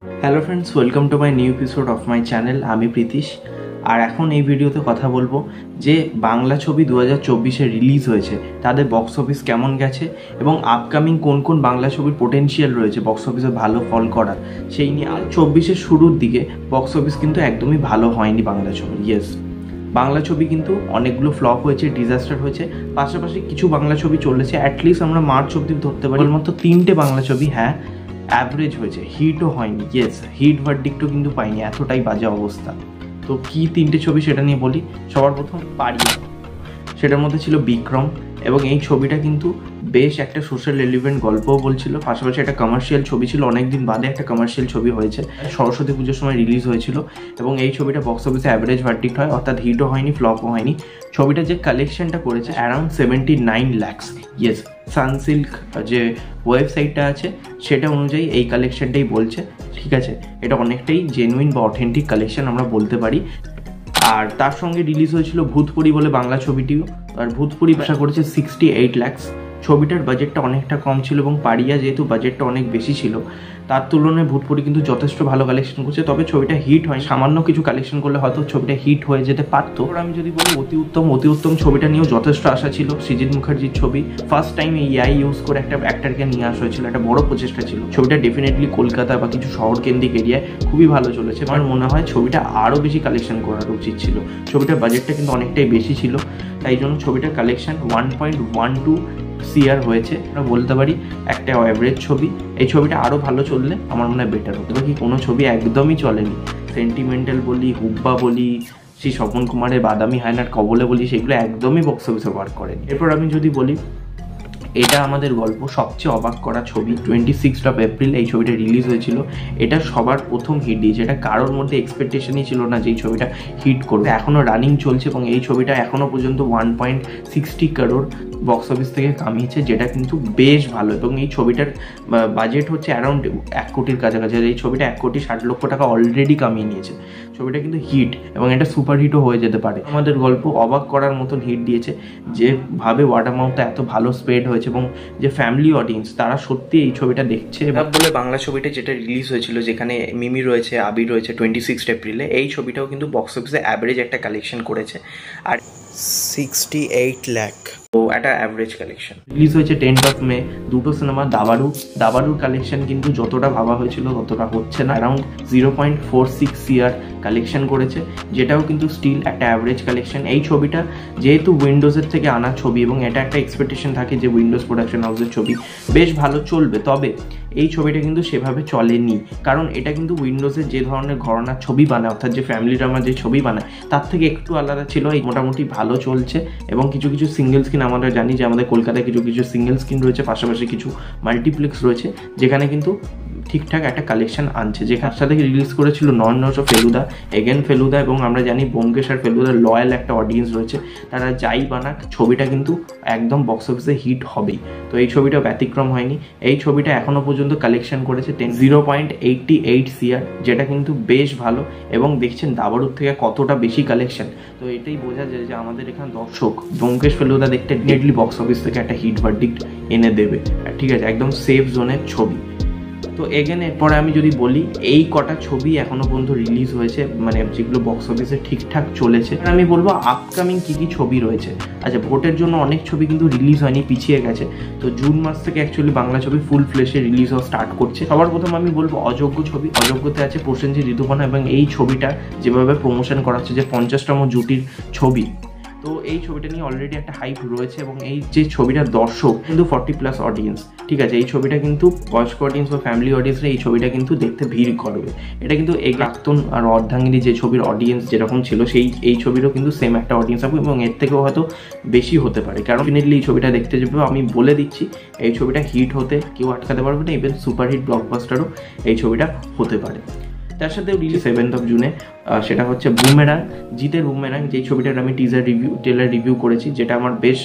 Hello friends, welcome to my new episode of my channel. আমি প্রীতিশ। আর এখন এই ভিডিওতে কথা বলবো যে বাংলা ছবি 2024-এ রিলিজ হয়েছে, তাদের বক্স অফিস কেমন গেছে এবং আপকামিং কোন কোন বাংলা ছবির পোটেনশিয়াল রয়েছে বক্স অফিসে ভালো ফল করার, সেই নিয়ে। আর 24-এর শুরুর দিকে বক্স অফিস কিন্তু একদমই ভালো হয়নি বাংলা ছবি। ইয়েস, বাংলা ছবি কিন্তু অনেকগুলো ফ্লপ হয়েছে, ডিজাস্টার হয়েছে। পাশাপাশি কিছু বাংলা ছবি চলেছে, অ্যাটলিস্ট আমরা মার্চ অব্দি ধরতে পারি। মাত্র 3টে বাংলা ছবি অ্যাভারেজ হয়েছে, হিটও হয়নি। ইয়েস, হিট ভার্ডিক্টও কিন্তু পাইনি, এতটাই বাজে অবস্থা। তো কি 3টে ছবি সেটা নিয়ে বলি। সবার প্রথম পারিয়া, সেটার মধ্যে ছিল বিক্রম, এবং এই ছবিটা কিন্তু বেশ একটা সোশ্যাল রেলিভেন্ট গল্পও বলছিল, পাশাপাশি একটা কমার্শিয়াল ছবি ছিল। অনেকদিন বাদে একটা কমার্শিয়াল ছবি হয়েছে, সরস্বতী পুজোর সময় রিলিজ হয়েছিল, এবং এই ছবিটা বক্স অফিসে অ্যাভারেজ ভার্ডিক্ট হয়, অর্থাৎ হিটও হয়নি, ফ্লপও হয়নি। ছবিটা যে কালেকশনটা করেছে অ্যারাউন্ড 79 lakhs। ইয়েস, সানসিল্ক যে ওয়েবসাইটটা আছে সেটা অনুযায়ী এই কালেকশনটাই বলছে। ঠিক আছে, এটা অনেকটাই জেনুইন বা অথেন্টিক কালেকশন আমরা বলতে পারি। আর তার সঙ্গে রিলিজ হয়েছিল ভূতপুরি বলে বাংলা ছবিটিও, আর ভূতপুরি আশা করেছে 68 lakhs। ছবিটার বাজেটটা অনেকটা কম ছিল, এবং পারিয়া যেহেতু বাজেটটা অনেক বেশি ছিল, তার তুলনায় ভূতপুরি কিন্তু যথেষ্ট ভালো কালেকশন করছে। তবে ছবিটা হিট হয়, সামান্য কিছু কালেকশন করলে হয়তো ছবিটা হিট হয়ে যেতে পারতো। আমি যদি বলি অতি উত্তম ছবিটা নিয়েও যথেষ্ট আশা ছিল। সৃজিত মুখার্জির ছবি, ফার্স্ট টাইম এই এআই ইউজ করে একটা অ্যাক্টরকে নিয়ে আসা হয়েছিল, একটা বড় প্রচেষ্টা ছিল। ছবিটা ডেফিনেটলি কলকাতা বা কিছু শহর কেন্দ্রিক এরিয়ায় খুবই ভালো চলেছে। আমার মনে হয় ছবিটা আরও বেশি কালেকশন করার উচিত ছিল। ছবিটার বাজেটটা কিন্তু অনেকটাই বেশি ছিল, তাই জন্য ছবিটার কালেকশন 1.12 CR হয়েছে। আমরা বলতে পারি একটা অ্যাভারেজ ছবি। এই ছবিটা আরও ভালো চললে আমার মনে হয় বেটার হতো। বাকি কোনো ছবি একদমই চলেনি। সেন্টিমেন্টাল বলি, হুব্বা বলি, সেই স্বপন কুমারের বাদামি হায়নার কবলে বলি, সেগুলো একদমই বক্স অফিসে ওয়ার্ক করেনি। এরপর আমি যদি বলি, এটা আমাদের গল্প সবচেয়ে অবাক করা ছবি। 26 এপ্রিল এই ছবিটা রিলিজ হয়েছিল। এটা সবার প্রথম হিট দিয়েছে, এটা কারোর মধ্যে এক্সপেকটেশনই ছিল না যে এই ছবিটা হিট করবে। এখনও রানিং চলছে, এবং এই ছবিটা এখনও পর্যন্ত 1.60 crore বক্স অফিস থেকে কামিয়েছে, যেটা কিন্তু বেশ ভালো। এবং এই ছবিটার বাজেট হচ্ছে অ্যারাউন্ড 1 কোটির কাছাকাছি। এই ছবিটা 1,60,00,000 টাকা অলরেডি কামিয়ে নিয়েছে। ছবিটা কিন্তু হিট, এবং এটা সুপার হিটও হয়ে যেতে পারে। আমাদের গল্প অবাক করার মতন হিট দিয়েছে, যেভাবে ওয়ার্ড অফ মাউথটা এত ভালো স্প্রেড হয়েছে, এবং যে ফ্যামিলি অডিয়েন্স তারা সত্যি এই ছবিটা দেখছে। বলে বাংলা ছবিটা যেটা রিলিজ হয়েছিল, যেখানে মিমি রয়েছে, আবির রয়েছে, 26 এপ্রিলে, এই ছবিটাও কিন্তু বক্স অফিসে অ্যাভারেজ একটা কালেকশন করেছে, আর 68 লাখ। তো একটা অ্যাভারেজ কালেকশন। রিলিজ হয়েছে 10th May। দুটো সিনেমা, দাবারুর কালেকশন কিন্তু যতটা ভাবা হয়েছিল ততটা হচ্ছে না। অ্যারাউন্ড 0.46 CR কালেকশন করেছে, যেটাও কিন্তু স্টিল একটা অ্যাভারেজ কালেকশন। এই ছবিটা যেহেতু উইন্ডোজের থেকে আনা ছবি, এবং এটা একটা এক্সপেকটেশন থাকে যে উইন্ডোজ প্রোডাকশন হাউসের ছবি বেশ ভালো চলবে, তবে এই ছবিটা কিন্তু সেভাবে চলেনি। কারণ এটা কিন্তু উইন্ডোজের যে ধরনের ঘরানার ছবি বানায়, অর্থাৎ যে ফ্যামিলি ড্রামা যে ছবি বানায়, তার থেকে একটু আলাদা ছিল। এই মোটামুটি ভালো চলছে, এবং কিছু কিছু সিঙ্গেল স্ক্রিন আমরা জানি যে আমাদের কলকাতায় কিছু কিছু সিঙ্গেল স্ক্রিন রয়েছে, পাশাপাশি কিছু মাল্টিপ্লেক্স রয়েছে, যেখানে কিন্তু ঠিকঠাক একটা কালেকশন আনছে। যেখানে সাথে রিলিজ করেছিল নর্নস ও ফেলুদা, এগেন ফেলুদা, এবং আমরা জানি ব্যোমকেশ আর ফেলুদার লয়াল একটা অডিয়েন্স রয়েছে। তারা যাই বানাক, ছবিটা কিন্তু একদম বক্স অফিসে হিট হবেই। তো এই ছবিটা ব্যতিক্রম হয়নি। এই ছবিটা এখনও পর্যন্ত কালেকশন করেছে 0.88 CR, যেটা কিন্তু বেশ ভালো। এবং দেখছেন দাবারুর থেকে কতটা বেশি কালেকশন। তো এটাই বোঝা যায় যে আমাদের এখানে দর্শক ব্যোমকেশ ফেলুদা দেখতে ডেডলি বক্স অফিস থেকে একটা হিট ভার্ডিক্ট এনে দেবে। ঠিক আছে, একদম সেফ জোনের ছবি। তো এগেন এরপরে আমি যদি বলি, এই কটা ছবি এখনো পর্যন্ত রিলিজ হয়েছে, মানে যেগুলো বক্স অফিসে ঠিকঠাক চলেছে। আমি বলবো আপকামিং কী কী ছবি রয়েছে। আচ্ছা, ভোটের জন্য অনেক ছবি কিন্তু রিলিজ হয়নি, পিছিয়ে গেছে। তো জুন মাস থেকে অ্যাকচুয়ালি বাংলা ছবি ফুল ফ্লেশে রিলিজ হওয়া স্টার্ট করছে। সবার প্রথম আমি বলবো অযোগ্য ছবি। অযোগ্যতে আছে প্রসেনজিৎ, ঋতুপর্ণা, এবং এই ছবিটা যেভাবে প্রমোশন করা হচ্ছে যে 50তম জুটির ছবি, তো এই ছবিটা নিয়ে অলরেডি একটা হাইপ রয়েছে। এবং এই যে ছবিটার দর্শক কিন্তু 40+ অডিয়েন্স। ঠিক আছে, এই ছবিটা কিন্তু বয়স্ক অডিয়েন্স বা ফ্যামিলি অডিয়েন্সরা এই ছবিটা কিন্তু দেখতে ভিড় করবে। এটা কিন্তু এই প্রাক্তন আর অর্ধাঙ্গিনী যে ছবির অডিয়েন্স যেরকম ছিল, এই ছবিরও কিন্তু সেম একটা অডিয়েন্স হবে, এবং এর থেকেও হয়তো বেশি হতে পারে। কারণ ডেফিনেটলি এই ছবিটা দেখতে যাবে, আমি বলে দিচ্ছি এই ছবিটা হিট হতে কেউ আটকাতে পারবে না। ইভেন সুপারহিট ব্লকবাস্টারও এই ছবিটা হতে পারে। তার সাথে রিলিজ 7th June, সেটা হচ্ছে বুমেরাং, জিতের বুমেরাং, যেই ছবিটার আমি টিজার রিভিউ টেলার রিভিউ করেছি, যেটা আমার বেশ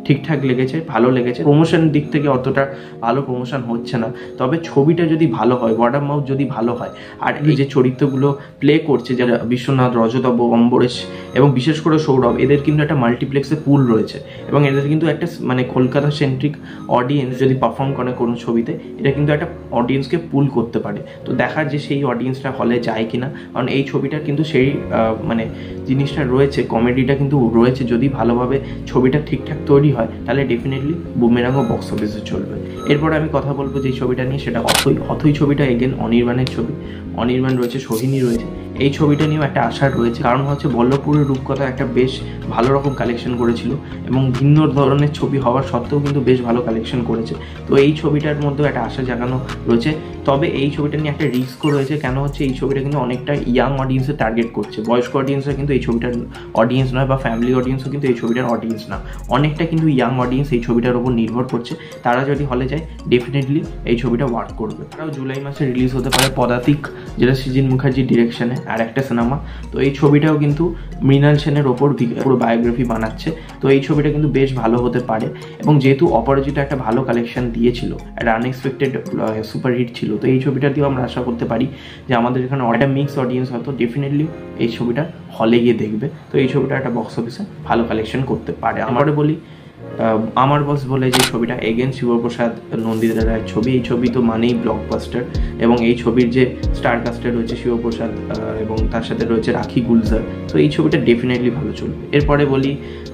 ঠিকঠাক লেগেছে, ভালো লেগেছে। প্রমোশন দিক থেকে অতটা ভালো প্রমোশন হচ্ছে না, তবে ছবিটা যদি ভালো হয়, ওয়ার্ড অফ মাউথ যদি ভালো হয়, আর এই যে চরিত্রগুলো প্লে করছে যারা বিশ্বনাথ, রজতাভ, অম্বরেশ এবং বিশেষ করে সৌরভ, এদের কিন্তু একটা মাল্টিপ্লেক্সে পুল রয়েছে এবং এদের কিন্তু একটা মানে কলকাতা সেন্ট্রিক অডিয়েন্স যদি পারফর্ম করে কোনো ছবিতে, এটা কিন্তু একটা অডিয়েন্সকে পুল করতে পারে। তো দেখার যে সেই অডিয়েন্সটা হলে যায় কিনা, কারণ এই ছবিটার কিন্তু সেই মানে জিনিসটা রয়েছে, কমেডিটা কিন্তু রয়েছে। যদি ভালোভাবে ছবিটা ঠিকঠাক তৈরি হয় তাহলে ডেফিনেটলি বুমেরাংও বক্স অফিসে চলবে। এরপর আমি কথা বলবো যে ছবিটা নিয়ে, সেটা অথৈ ছবিটা এগেন অনির্বাণের ছবি। অনির্বাণ রয়েছে, সোহিনী রয়েছে। এই ছবিটা নিয়েও একটা আশা রয়েছে, কারণ হচ্ছে বল্লভপুরের রূপকথা একটা বেশ ভালো রকম কালেকশন করেছিল এবং ভিন্ন ধরনের ছবি হওয়ার সত্ত্বেও কিন্তু বেশ ভালো কালেকশন করেছে। তো এই ছবিটার মধ্যেও একটা আশা জাগানো রয়েছে। তবে এই ছবিটা নিয়ে একটা রিস্কও রয়েছে, কেন হচ্ছে এই ছবিটা কিন্তু অনেকটা ইয়াং অডিয়েন্সে টার্গেট করছে। বয়স্ক অডিয়েন্সরা কিন্তু এই ছবিটার অডিয়েন্স নয়, বা ফ্যামিলি অডিয়েন্সও কিন্তু এই ছবিটার অডিয়েন্স না। অনেকটা কিন্তু ইয়াং অডিয়েন্স এই ছবিটার উপর নির্ভর করছে। তারা যদি হলে যায় ডেফিনেটলি এই ছবিটা ওয়ার্ক করবে। তারাও জুলাই মাসে রিলিজ হতে পারে পদাতিক, যেটা সৃজিত মুখার্জির ডিরেকশনে আর একটা সিনেমা। তো এই ছবিটাও কিন্তু মৃণাল সেনের ওপর পুরো বায়োগ্রাফি বানাচ্ছে। তো এই ছবিটা কিন্তু বেশ ভালো হতে পারে, এবং যেহেতু অপরাজিতা একটা ভালো কালেকশন দিয়েছিল, একটা আনএক্সপেক্টেড সুপারহিট ছিল, তো এই ছবিটা দিয়েও আমরা আশা করতে পারি যে আমাদের এখানে একটা মিক্স অডিয়েন্স হয়তো ডেফিনেটলি এই ছবিটা হলে গিয়ে দেখবে। তো এই ছবিটা একটা বক্স অফিসে ভালো কালেকশন করতে পারে। আমারে বলি আমার বস বলে যে ছবিটা এগেন শিবপ্রসাদ নন্দিতা রায়ের ছবি। এই ছবি তো মানেই ব্লকবাস্টার, এবং এই ছবির যে স্টার কাস্টে রয়েছে শিবপ্রসাদ এবং তার সাথে রয়েছে রাখি গুলজার। তো এই ছবিটা ডেফিনেটলি ভালো চলবে। এরপরে বলি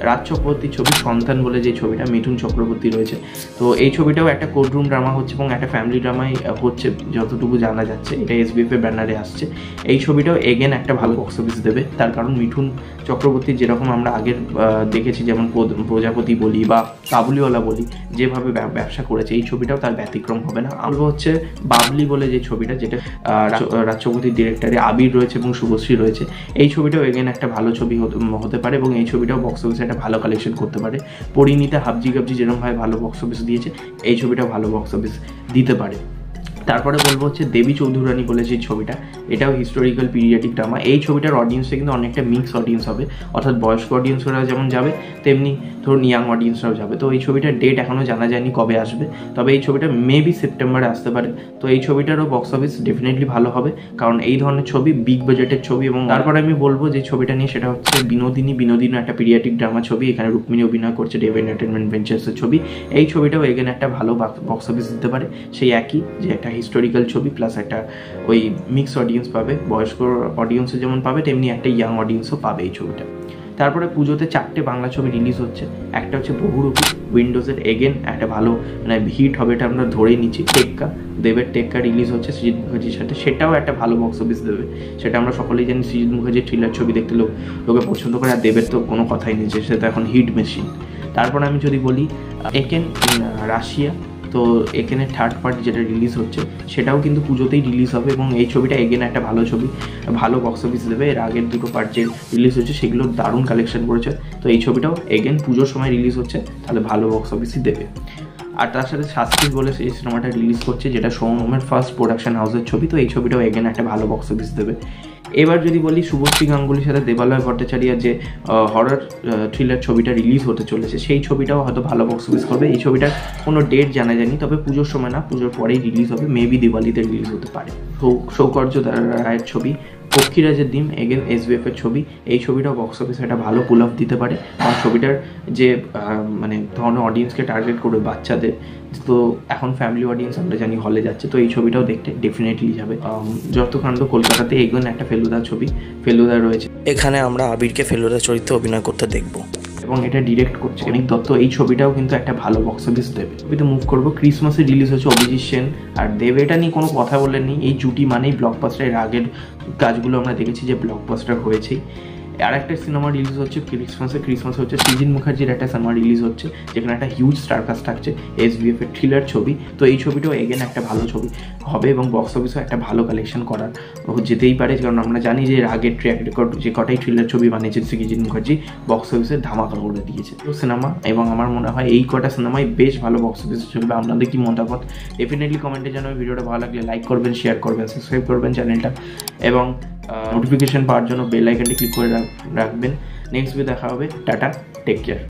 রাজ চক্রবর্তীর ছবি সন্তান বলে যে ছবিটা, মিঠুন চক্রবর্তী রয়েছে। তো এই ছবিটাও একটা কোর্টরুম ড্রামা হচ্ছে এবং একটা ফ্যামিলি ড্রামাই হচ্ছে যতটুকু জানা যাচ্ছে। এটা SBF এর ব্যানারে আসছে। এই ছবিটাও এগেন একটা ভালো বক্স অফিস দেবে, তার কারণ মিঠুন চক্রবর্তী যেরকম আমরা আগের দেখেছি, যেমন প্রজাপতি বলি বা কাবুলিওয়ালা বলি, যেভাবে ব্যবসা করেছে, এই ছবিটাও তার ব্যতিক্রম হবে না। আমরা হচ্ছে বাবলি বলে যে ছবিটা, যেটা রাজ চক্রবর্তীর ডিরেক্টরে আবির রয়েছে এবং শুভশ্রী রয়েছে। এই ছবিটাও এগেন একটা ভালো ছবি হতে পারে এবং এই ছবিটাও বক্স অফিসে একটা ভালো কালেকশন করতে পারে। পরিণীতা হাবজি গাবজি যেরকমভাবে ভালো বক্স অফিস দিয়েছে, এই ছবিটাও ভালো বক্স অফিস দিতে পারে। তারপরে বলবো হচ্ছে দেবী চৌধুরানী বলে যে ছবিটা, এটাও হিস্টোরিক্যাল পিরিয়ডিক ড্রামা। এই ছবিটার অডিয়েন্সে কিন্তু অনেকটা মিক্স অডিয়েন্স হবে, অর্থাৎ বয়স্ক অডিয়েন্সরা যেমন যাবে তেমনি ধরুন ইয়াং অডিয়েন্সরাও যাবে। তো এই ছবিটার ডেট এখনও জানা যায়নি কবে আসবে, তবে এই ছবিটা মেবি সেপ্টেম্বরে আসতে পারে। তো এই ছবিটারও বক্স অফিস ডেফিনেটলি ভালো হবে, কারণ এই ধরনের ছবি বিগ বাজেটের ছবি। এবং তারপরে আমি বলবো যে ছবিটা নিয়ে, সেটা হচ্ছে বিনোদিনী একটা পিরিয়ডিক ড্রামা ছবি। এখানে রুক্মিণী অভিনয় করছে, দেব এন্টারটেনমেন্ট ভেঞ্চার্সের ছবি। এই ছবিটাও এগেন একটা ভালো বক্স অফিস দিতে পারে, সেই একই যে একটা হিস্টোরিক্যাল ছবি প্লাস একটা ওই মিক্স অডিয়েন্স পাবে, বয়স্ক অডিয়েন্সও যেমন পাবে তেমনি একটা ইয়াং অডিয়েন্সও পাবে এই ছবিটা। তারপরে পুজোতে 4টে বাংলা ছবি রিলিজ হচ্ছে। একটা হচ্ছে বহুরূপী, উইন্ডোজের এগেন একটা ভালো মানে হিট হবে, এটা আমরা ধরেই নিচ্ছি। টেক্কা, দেবের টেক্কা রিলিজ হচ্ছে সৃজিত মুখার্জির সাথে, সেটাও একটা ভালো বক্স অফিস দেবে। সেটা আমরা সকলেই জানি, সৃজিত মুখার্জির থ্রিলার ছবি দেখতে লোকে পছন্দ করে, আর দেবের তো কোনো কথাই নেই, সে তো এখন হিট মেশিন। তারপর আমি যদি বলি একেন রাশিয়া, তো এখানে থার্ড পার্ট যেটা রিলিজ হচ্ছে সেটাও কিন্তু পুজোতেই রিলিজ হবে এবং এই ছবিটা এগেন একটা ভালো ছবি, ভালো বক্স অফিস দেবে। এর আগের দুটো পার্ট যে রিলিজ হচ্ছে সেগুলো দারুণ কালেকশন করেছে। তো এই ছবিটাও এগেন পুজোর সময় রিলিজ হচ্ছে, তাহলে ভালো বক্স অফিসই দেবে। আর তার সাথে শাস্তি বলে সেই সিনেমাটা রিলিজ করছে, যেটা সোহমের ফার্স্ট প্রোডাকশন হাউসের ছবি। তো এই ছবিটাও এগেন একটা ভালো বক্স অফিস দেবে। এবার যদি বলি শুভশ্রী গাঙ্গুলির সাথে দেবালয় ভট্টাচার্যের যে হরর থ্রিলার ছবিটা রিলিজ হতে চলেছে, সেই ছবিটাও হয়তো ভালো বক্স অফিস করবে। এই ছবিটার কোনো ডেট জানা যায়নি, তবে পুজোর সময় না, পুজোর পরেই রিলিজ হবে, মেবি দিওয়ালিতে রিলিজ হতে পারে। সৌকর্য রায়ের ছবি পক্ষীরাজের ডিম, এগেন SBF এর ছবি। এই ছবিটাও বক্স অফিসে একটা ভালো পুল অফ দিতে পারে, কারণ ছবিটার যে মানে ধরনের অডিয়েন্সকে টার্গেট করবে বাচ্চাদের, তো এখন ফ্যামিলি অডিয়েন্স আমরা জানি হলে যাচ্ছে, তো এই ছবিটাও দেখতে ডেফিনেটলি যাবে। যতকাণ্ড কলকাতাতে এগোন একটা ফেলুদা ছবি, ফেলুদা রয়েছে, এখানে আমরা আবিরকে ফেলুদা চরিত্রে অভিনয় করতে দেখবো এবং এটা ডিরেক্ট করছে অনিক দত্ত। এই ছবিটাও কিন্তু একটা ভালো বক্স অফিস দেবে। ছবিতে মুভ করবো, ক্রিসমাসে রিলিজ হচ্ছে অভিজিৎ সেন আর দেব। এটা নিয়ে কোনো কথা বলেননি, এই জুটি মানেই ব্লকবাস্টার। এর আগের কাজগুলো আমরা দেখেছি যে ব্লকবাস্টার হয়েছেই। আর একটা সিনেমা রিলিজ হচ্ছে ক্রিসমাসে হচ্ছে সৃজিত মুখার্জির একটা সিনেমা রিলিজ হচ্ছে, যেখানে একটা হিউজ স্টার কাস্ট থাকছে, SBF এর থ্রিলার ছবি। তো এই ছবিটাও এগেন একটা ভালো ছবি হবে এবং বক্স অফিসেও একটা ভালো কালেকশন করার যেতেই পারে, কারণ আমরা জানি যে এর আগের ট্র্যাক রেকর্ড যে কটাই থ্রিলার ছবি বানিয়েছেন সৃজিত মুখার্জি, বক্স অফিসের ধামাকা করে দিয়েছে সিনেমা। এবং আমার মনে হয় এই কটা সিনেমাই বেশ ভালো বক্স অফিসে চলবে। আপনাদের কি মতামত ডেফিনেটলি কমেন্টে জানাবেন। ভিডিওটা ভালো লাগলে লাইক করবেন, শেয়ার করবেন, সাবস্ক্রাইব করবেন চ্যানেলটা, এবং নোটিফিকেশন পাওয়ার জন্য বেল আইকনটি ক্লিক করে রাখবেন। নেক্সট ভিডিও দেখা হবে। Tata, take care.